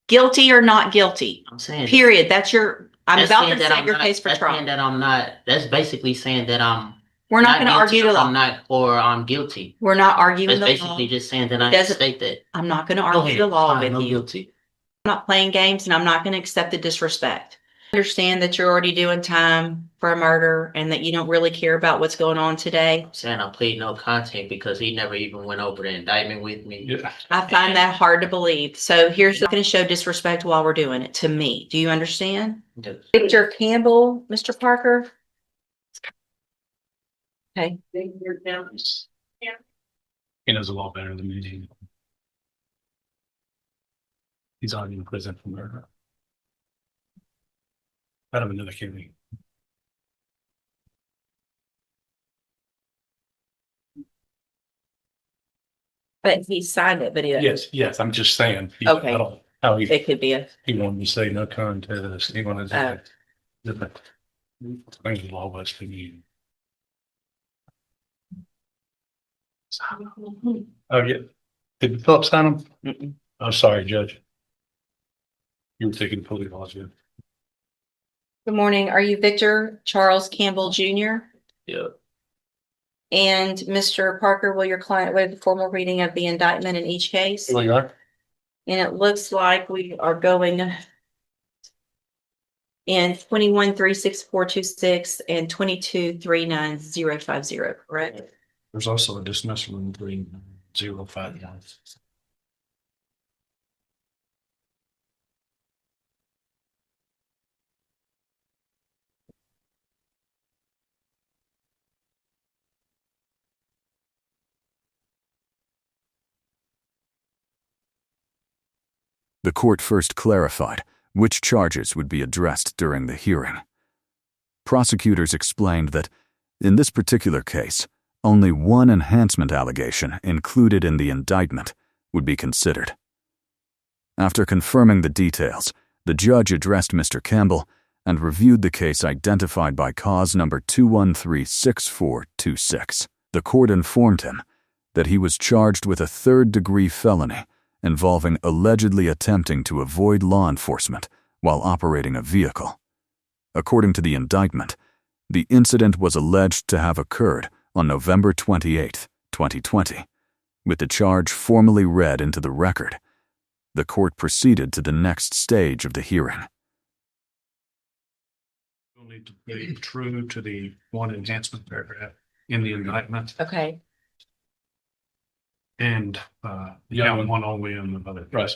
Guilty or not guilty? I'm saying. Period. I'm That's about saying to that set I'm your not. case for That's saying trial. that I'm not. That's basically saying that I'm We're not not going to guilty argue the or I'm law. not or I'm guilty. We're not arguing That's the law. basically just saying that It I can doesn't- state that. I'm not going to Go argue ahead. the law Fine, with no you. guilty. I'm not playing games, and I'm not going to accept the disrespect. I understand that you're already doing time for a murder and that you don't really care about what's going on today. I'm saying I plead no content because he never even went over the indictment with me. Yeah. I find that hard to believe. So here's not going to show disrespect while we're doing it to me. Do you understand? Yes. Victor Campbell, Mr. Parker. Okay. He knows a lot better than me. He's already in prison for murder. Out of another county. But he signed it, but Yes, I'm just saying. Okay. I don't, how it could be he wanted to say no contest. He wanted to say different things the law was to me. Oh, yeah. Did Philip sign them? Mm-mm. I'm sorry, Judge. You were taking the police laws, yeah. Good morning. Are you Victor Charles Campbell Jr.? Yeah. And Mr. Parker, will your client waive the formal reading of the indictment in each case? Here we are. And it looks like we are going in 21-36426 and 22-39050, correct? There's also a dismissal in 3059. The court first clarified which charges would be addressed during the hearing. Prosecutors explained that, in this particular case, only one enhancement allegation included in the indictment would be considered. After confirming the details, the judge addressed Mr. Campbell and reviewed the case identified by cause number 213-6426. The court informed him that he was charged with a third-degree felony involving allegedly attempting to avoid law enforcement while operating a vehicle. According to the indictment, the incident was alleged to have occurred on November 28, 2020. With the charge formally read into the record, the court proceeded to the next stage of the hearing. We'll need to be true to the one enhancement paragraph in the indictment. Okay. And the other one only in the other. Right.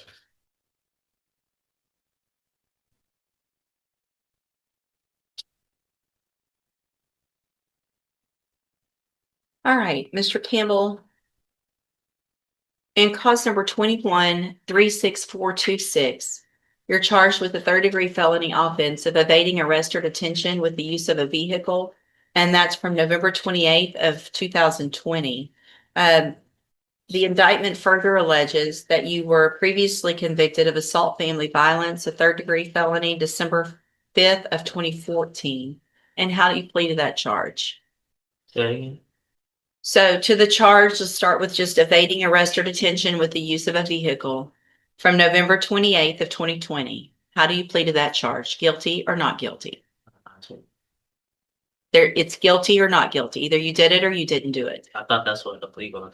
All right, Mr. Campbell. In cause number 21-36426, you're charged with a third-degree felony offense of evading arrest or detention with the use of a vehicle, and that's from November 28th of 2020. The indictment further alleges that you were previously convicted of assault family violence, a third-degree felony, December 5th of 2014. And how do you plead to that charge? Say it again. So to the charge, let's start with just evading arrest or detention with the use of a vehicle from November 28th of 2020. How do you plead to that charge? Guilty or not guilty? It's guilty or not guilty. Either you did it or you didn't do it. I thought that's what the plea was.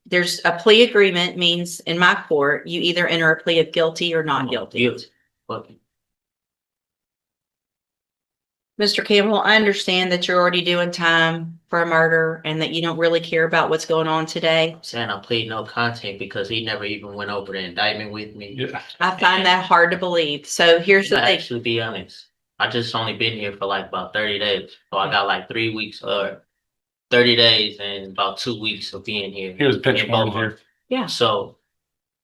There's a plea agreement means in my court, you either enter a plea of guilty or not guilty. Guilty. Okay. Mr. Campbell, I understand that you're already doing time for a murder and that you don't really care about what's going on today. I'm saying I plead no content because he never even went over the indictment with me. Yeah. I find that hard to believe. So here's the To thing. actually be honest, I just only been here for like about 30 days. So I got like 3 weeks or 30 days and about 2 weeks of being here. Here's a picture in of Beaumont. here. Yeah. So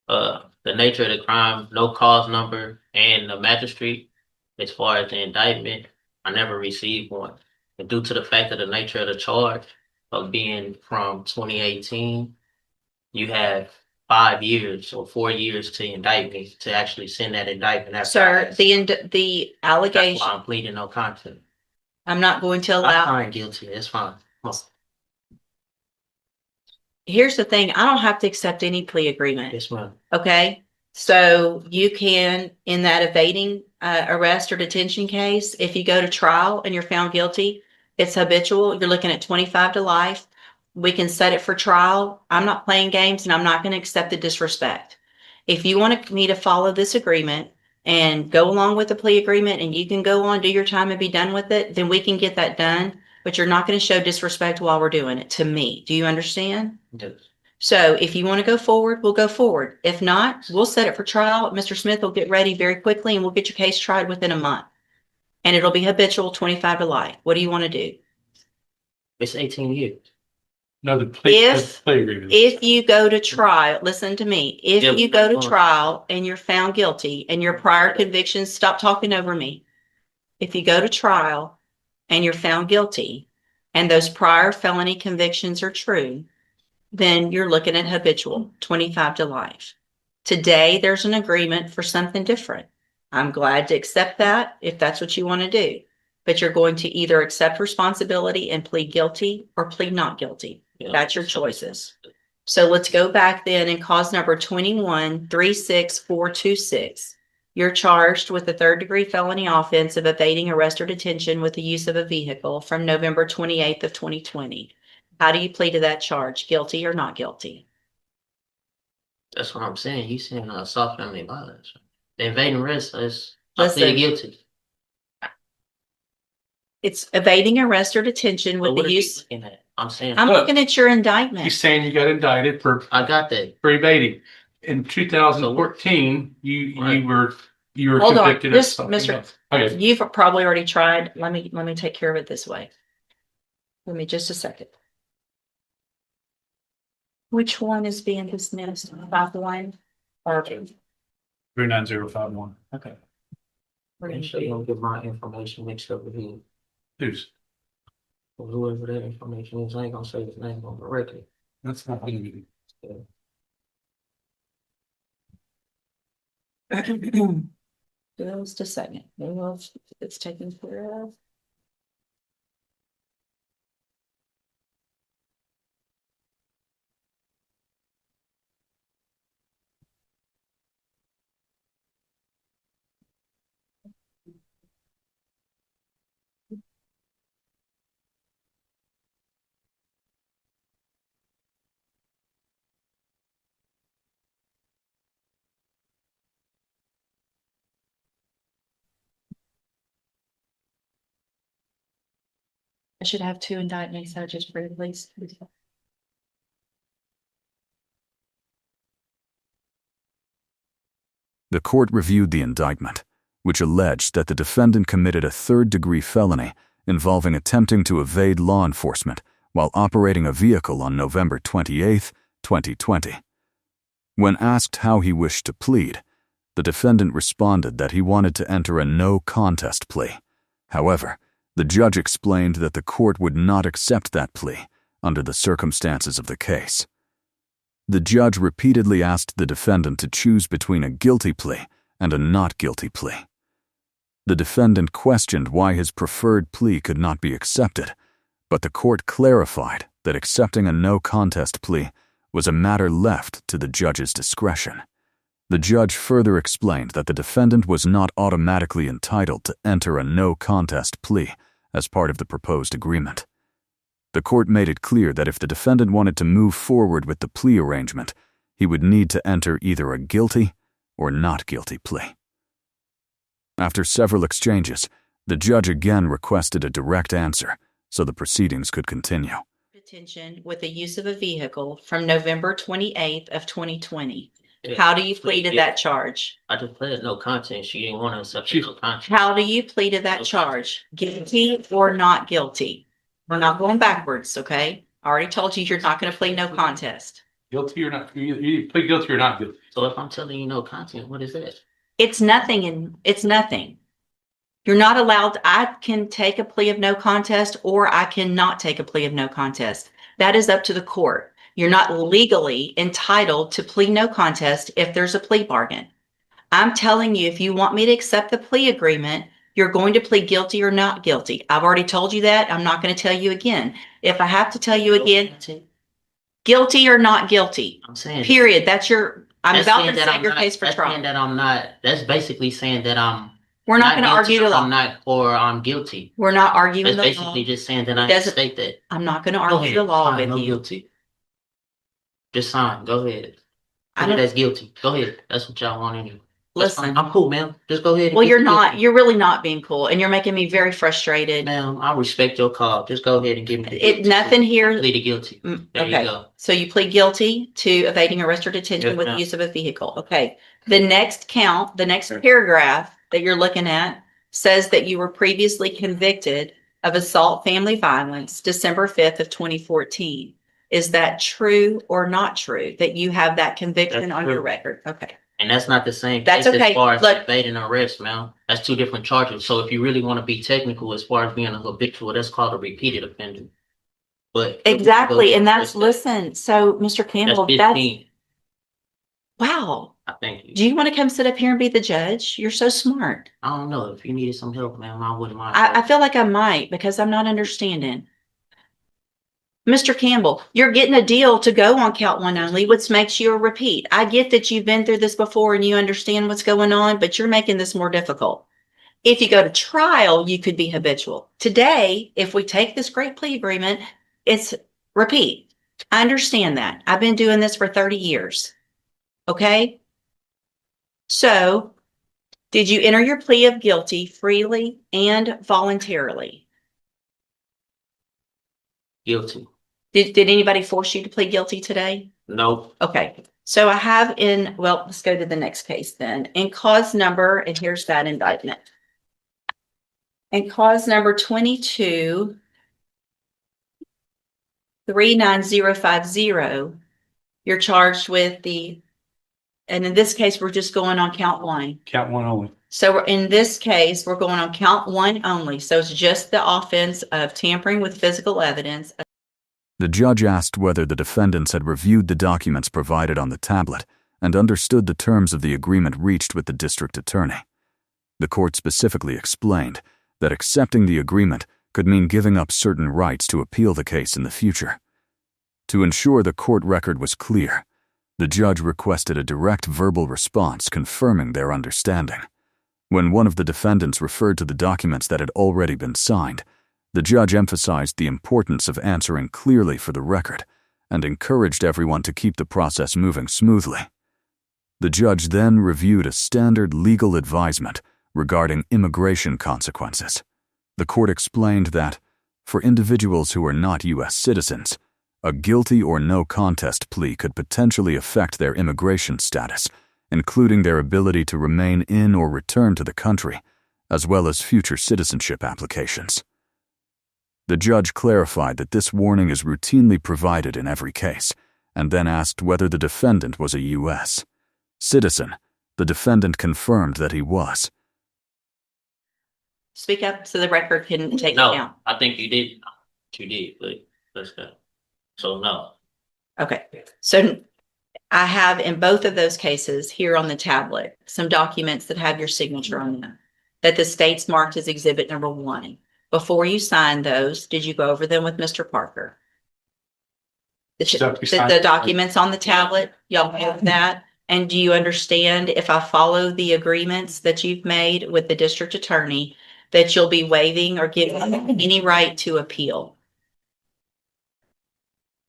the nature of the crime, no cause number, and the magistrate, as far as the indictment, I never received one. And due to the fact of the nature of the charge of being from 2018, you have 5 years or 4 years to indict me to actually send that indictment. After Sir, the that's allegation, why I'm pleading no contest. I'm not going to I allow. find guilty. It's fine. Here's the thing. I don't have to accept any plea agreement. Yes, ma'am. Okay. So you can, in that evading arrest or detention case, if you go to trial and you're found guilty, it's habitual. You're looking at 25 to life. We can set it for trial. I'm not playing games and I'm not going to accept the disrespect. If you want me to follow this agreement and go along with the plea agreement and you can go on, do your time and be done with it, then we can get that done. But you're not going to show disrespect while we're doing it to me. Do you understand? Yes. So if you want to go forward, we'll go forward. If not, we'll set it for trial. Mr. Smith will get ready very quickly and we'll get your case tried within a month. And it'll be habitual 25 to life. What do you want to do? It's 18 years. No, the play agreement. If you go to trial, listen to me. If Yeah, you go to go on. trial and you're found guilty and your prior convictions, stop talking over me. If you go to trial and you're found guilty and those prior felony convictions are true, then you're looking at habitual 25 to life. Today, there's an agreement for something different. I'm glad to accept that if that's what you want to do. But you're going to either accept responsibility and plead guilty or plead not guilty. Yeah. That's your choices. So let's go back then and cause number 21-36426. You're charged with a third-degree felony offense of evading arrest or detention with the use of a vehicle from November 28th of 2020. How do you plead to that charge? Guilty or not guilty? That's what I'm saying. You saying assault family violence. The invading arrest is I Listen. plead guilty. It's evading arrest or detention But with what the are you use. looking at? I'm saying I'm Look. looking at your indictment. He's saying you got indicted for I got that. evading. In 2014, you Right. were Hold on, convicted of just something Mr. else. Okay. You've probably already tried. Let me take care of it this way. Give me just a second. Which one is being dismissed? 5-1 or 39051. okay. Make sure you don't get my information mixed up with him. Who's? Whoever that information is, I ain't gonna say his name on the record. That's not me. Just a second. It's taken care of. I should have 2 indictments that are just released. The court reviewed the indictment, which alleged that the defendant committed a third-degree felony involving attempting to evade law enforcement while operating a vehicle on November 28, 2020. When asked how he wished to plead, the defendant responded that he wanted to enter a no-contest plea. However, the judge explained that the court would not accept that plea under the circumstances of the case. The judge repeatedly asked the defendant to choose between a guilty plea and a not guilty plea. The defendant questioned why his preferred plea could not be accepted, but the court clarified that accepting a no-contest plea was a matter left to the judge's discretion. The judge further explained that the defendant was not automatically entitled to enter a no-contest plea as part of the proposed agreement. The court made it clear that if the defendant wanted to move forward with the plea arrangement, he would need to enter either a guilty or not guilty plea. After several exchanges, the judge again requested a direct answer so the proceedings could continue. Detention with the use of a vehicle from November 28th of 2020. Yeah. How do you plead to that charge? I just pled no contest. She didn't want to accept no contest. How do you plead to that charge? Guilty or not guilty? We're not going backwards, okay? I already told you you're not going to plead no contest. Guilty or not? You plead guilty or not guilty? So if I'm telling you no contest, what is that? It's nothing and it's nothing. You're not allowed. I can take a plea of no contest or I cannot take a plea of no contest. That is up to the court. You're not legally entitled to plead no contest if there's a plea bargain. I'm telling you, if you want me to accept the plea agreement, you're going to plead guilty or not guilty. I've already told you that. I'm not going to tell you again. If I have to tell you again, guilty or not guilty, I'm saying period. That's your I'm That's about saying to that set I'm your not- case for That's saying trial. that I'm not, that's basically saying that I'm We're not gonna guilty argue or the law. I'm not, or I'm guilty. We're not arguing That's the law. basically just saying that It I can doesn't- state that. I'm not gonna Go argue the ahead, law sign, with no you. guilty. Just sign, go ahead. I Put it don't, as guilty. Go ahead. That's what y'all want anyway. That's fine. listen, I'm cool, ma'am. Just go ahead and well, get you're the not, guilty. you're really not being cool and you're making me very frustrated. Ma'am, I respect your call. Just go ahead and give me the It, guilty. nothing here. Plead guilty. There you Okay, go. so you plead guilty to evading arrest or detention Yes, with the ma'am. use of a vehicle. Okay. The next count, the next paragraph that you're looking at says that you were previously convicted of assault family violence, December 5th of 2014. Is that true or not true that you have that conviction That's on your true. record? Okay. And that's not the same That's case okay. as far as Look- evading arrest, ma'am. That's two different charges. So if you really want to be technical as far as being a habitual, that's called a repeated offender. But Exactly. And that's, address that. listen, so Mr. That's Campbell, 15. wow. I think. Do you want to come sit up here and be the judge? You're so smart. I don't know. If you needed some help, ma'am, I wouldn't mind. I feel like I might because I'm not understanding. Mr. Campbell, you're getting a deal to go on count one only, which makes you a repeat. I get that you've been through this before and you understand what's going on, but you're making this more difficult. If you go to trial, you could be habitual. Today, if we take this great plea agreement, it's repeat. I understand that. I've been doing this for 30 years. Okay? So, did you enter your plea of guilty freely and voluntarily? Guilty. Did anybody force you to plead guilty today? No. Okay, so I have well, let's go to the next case then. In cause number, and here's that indictment. In cause number 22 39050, you're charged with and in this case, we're just going on count one. Count one only. So in this case, we're going on count one only. So it's just the offense of tampering with physical evidence. The judge asked whether the defendants had reviewed the documents provided on the tablet and understood the terms of the agreement reached with the district attorney. The court specifically explained that accepting the agreement could mean giving up certain rights to appeal the case in the future. To ensure the court record was clear, the judge requested a direct verbal response confirming their understanding. When one of the defendants referred to the documents that had already been signed, the judge emphasized the importance of answering clearly for the record and encouraged everyone to keep the process moving smoothly. The judge then reviewed a standard legal advisement regarding immigration consequences. The court explained that, for individuals who are not U.S. citizens, a guilty or no contest plea could potentially affect their immigration status, including their ability to remain in or return to the country, as well as future citizenship applications. The judge clarified that this warning is routinely provided in every case, and then asked whether the defendant was a U.S. citizen. The defendant confirmed that he was. Speak up so the record can take it No, down. I think you did. You did, but let's go. So no. Okay, so I have in both of those cases here on the tablet, some documents that have your signature on them that the state's marked as exhibit number 1. Before you signed those, did you go over them with Mr. Parker? The documents on the tablet, y'all have that? And do you understand if I follow the agreements that you've made with the district attorney that you'll be waiving or giving any right to appeal?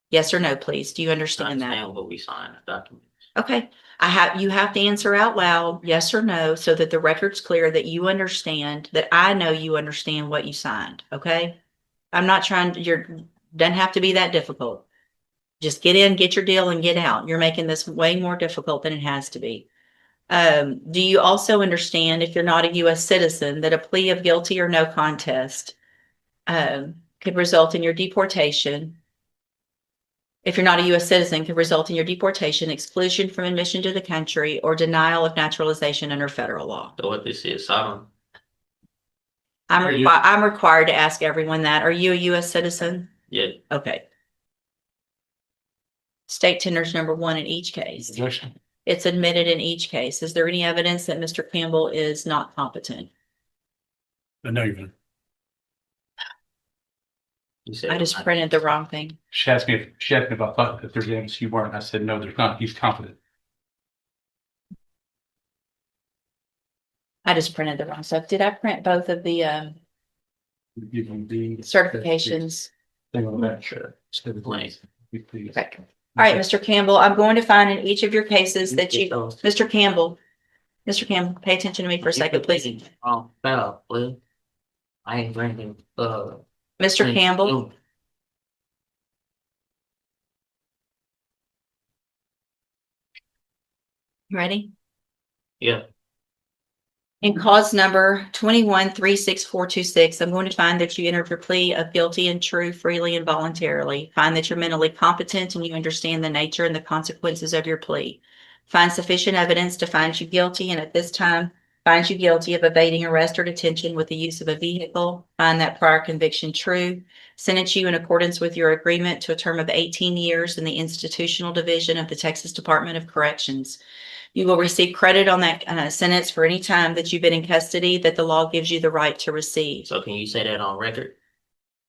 Yes or no, please? Do you understand that? Understand what we signed, the document. Okay, you have to answer out loud, yes or no, so that the record's clear that you understand, that I know you understand what you signed, okay? I'm not trying to, doesn't have to be that difficult. Just get in, get your deal and get out. You're making this way more difficult than it has to be. Do you also understand, if you're not a U.S. citizen, that a plea of guilty or no contest could result in your deportation? If you're not a U.S. citizen, could result in your deportation, exclusion from admission to the country, or denial of naturalization under federal law. So what this is, I don't. I'm required to ask everyone that. Are you a U.S. citizen? Yeah. Okay. State tenders number 1 in each case. Objection. It's admitted in each case. Is there any evidence that Mr. Campbell is not competent? No, you're gonna. You said I just printed the wrong thing. She asked me if I thought that there's evidence you weren't. I said, no, there's not. He's confident. I just printed the wrong stuff. Did I print both of the You can be. certifications? Thing on that shirt. Blank. Okay. All right, Mr. Campbell, I'm going to find in each of your cases that you, Mr. Campbell, pay attention to me for a second, please. Oh, fell, please. I ain't drinking, Mr. Campbell, ready? Yeah, In cause number 21-36426, I'm going to find that you entered your plea of guilty and true freely and voluntarily. Find that you're mentally competent and you understand the nature and the consequences of your plea. Find sufficient evidence to find you guilty, and at this time, find you guilty of evading arrest or detention with the use of a vehicle. Find that prior conviction true. Sentence you in accordance with your agreement to a term of 18 years in the institutional division of the Texas Department of Corrections. You will receive credit on that sentence for any time that you've been in custody that the law gives you the right to receive. so can you say that on record?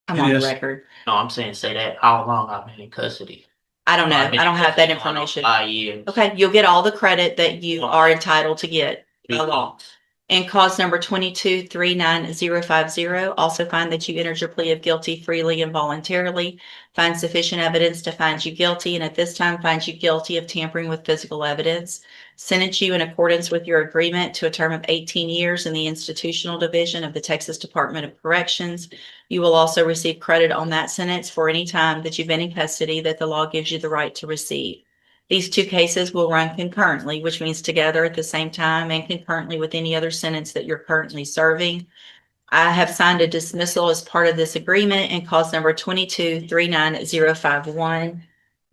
I'm on the Yes. record. No, I'm saying say that how long I've been in custody. I don't know. I've been I don't in have that custody going on information. 5 years. Okay, you'll get all the credit that you are entitled to get by law. And cause number 22-39050, also find that you entered your plea of guilty freely and voluntarily. Find sufficient evidence to find you guilty, and at this time find you guilty of tampering with physical evidence. Sentence you in accordance with your agreement to a term of 18 years in the institutional division of the Texas Department of Corrections. You will also receive credit on that sentence for any time that you've been in custody that the law gives you the right to receive. These two cases will run concurrently, which means together at the same time and concurrently with any other sentence that you're currently serving. I have signed a dismissal as part of this agreement in cause number 22-39051.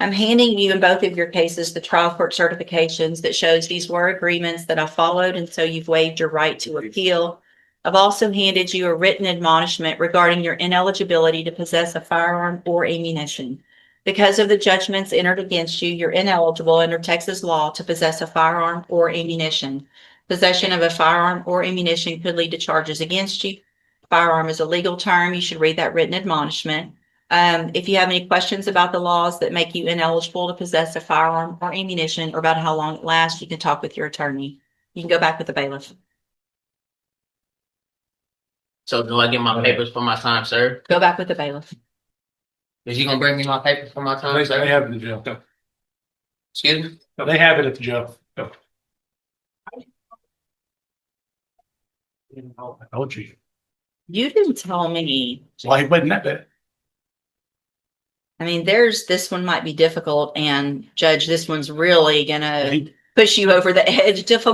I'm handing you in both of your cases the trial court certifications that shows these were agreements that I followed, and so you've waived your right to appeal. I've also handed you a written admonishment regarding your ineligibility to possess a firearm or ammunition. Because of the judgments entered against you, you're ineligible under Texas law to possess a firearm or ammunition. Possession of a firearm or ammunition could lead to charges against you. Firearm is a legal term. You should read that written admonishment. If you have any questions about the laws that make you ineligible to possess a firearm or ammunition or about how long it lasts, you can talk with your attorney. You can go back with the bailiff. So do I get my papers for my time served? Go back with the bailiff. Is you gonna bring me my papers for my time They served? have it in the jail. Excuse me? No, they have it at the jail. No. I told you. You didn't tell me. Well, he wasn't that bad. I mean, this one might be difficult, and Judge, this one's really gonna He- push you over the edge. Difficult.